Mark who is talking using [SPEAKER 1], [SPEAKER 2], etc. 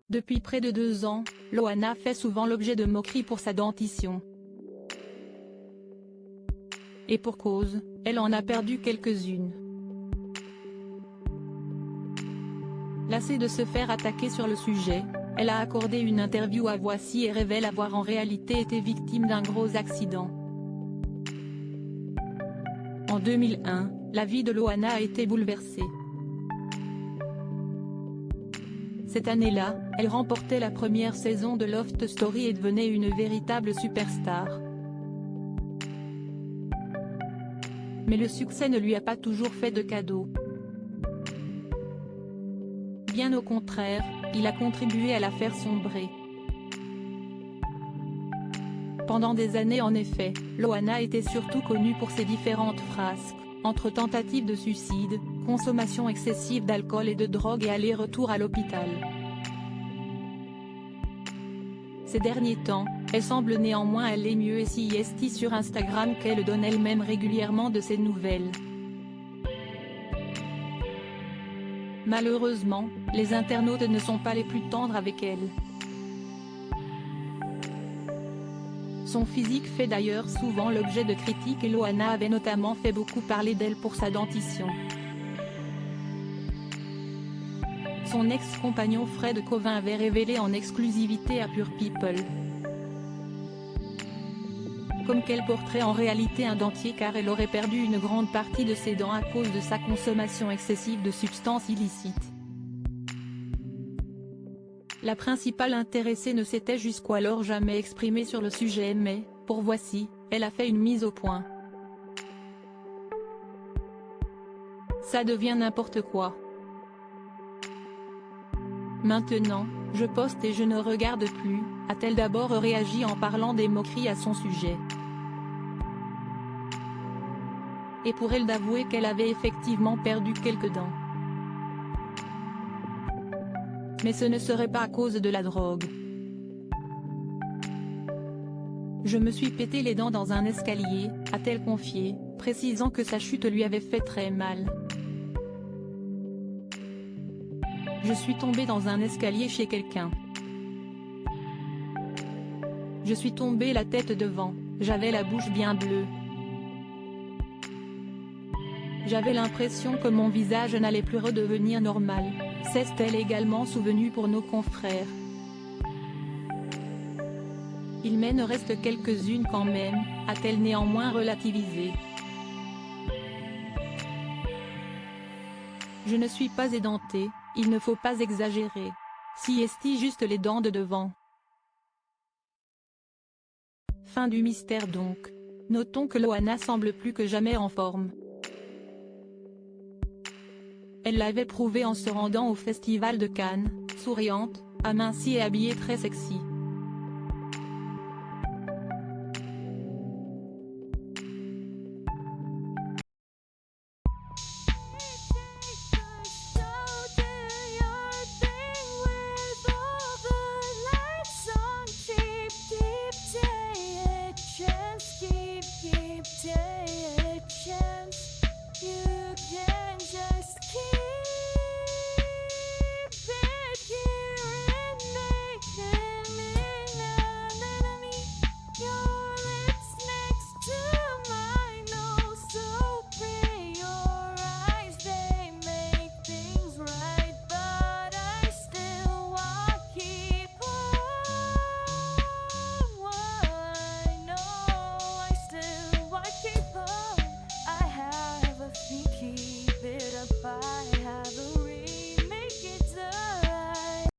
[SPEAKER 1] Depuis près de 2 ans, Loana fait souvent l'objet de moqueries pour sa dentition. Et pour cause, elle en a perdu quelques-unes. Lassée de se faire attaquer sur le sujet, elle a accordé une interview à Voici et révèle avoir en réalité été victime d'un gros accident. En 2001, la vie de Loana a été bouleversée. Cette année-là, elle remportait la première saison de Love Story et devenait une véritable superstar. Mais le succès ne lui a pas toujours fait de cadeaux. Bien au contraire, il a contribué à la faire sombrer. Pendant des années en effet, Loana était surtout connue pour ses différentes frasques, entre tentatives de suicide, consommation excessive d'alcool et de drogue et aller-retour à l'hôpital. Ces derniers temps, elle semble néanmoins aller mieux et s'y sur Instagram qu'elle donne elle-même régulièrement de ses nouvelles. Malheureusement, les internautes ne sont pas les plus tendres avec elle. Son physique fait d'ailleurs souvent l'objet de critiques et Loana avait notamment fait beaucoup parler d'elle pour sa dentition. Son ex-compagnon Fred Covin avait révélé en exclusivité à Pure People comme qu'elle porterait en réalité un dentier car elle aurait perdu une grande partie de ses dents à cause de sa consommation excessive de substances illicites. La principale intéressée ne s'était jusqu'alors jamais exprimée sur le sujet mais, pour Voici, elle a fait une mise au point. Ça devient n'importe quoi. Maintenant, je poste et je ne regarde plus, a-t-elle d'abord réagi en parlant des moqueries à son sujet. Et pour elle d'avouer qu'elle avait effectivement perdu quelques dents. Mais ce ne serait pas à cause de la drogue. Je me suis pété les dents dans un escalier, a-t-elle confié, précisant que sa chute lui avait fait très mal. Je suis tombée dans un escalier chez quelqu'un. Je suis tombée la tête devant, j'avais la bouche bien bleue. J'avais l'impression que mon visage n'allait plus redevenir normal, s'est-elle également souvenue pour nos confrères. Il m'en reste quelques-unes quand même, a-t-elle néanmoins relativisé. Je ne suis pas édentée, il ne faut pas exagérer. Si juste les dents de devant. Fin du mystère donc. Notons que Loana semble plus que jamais en forme. Elle l'avait prouvé en se rendant au Festival de Cannes, souriante, amincie et habillée très sexy.
[SPEAKER 2] Keep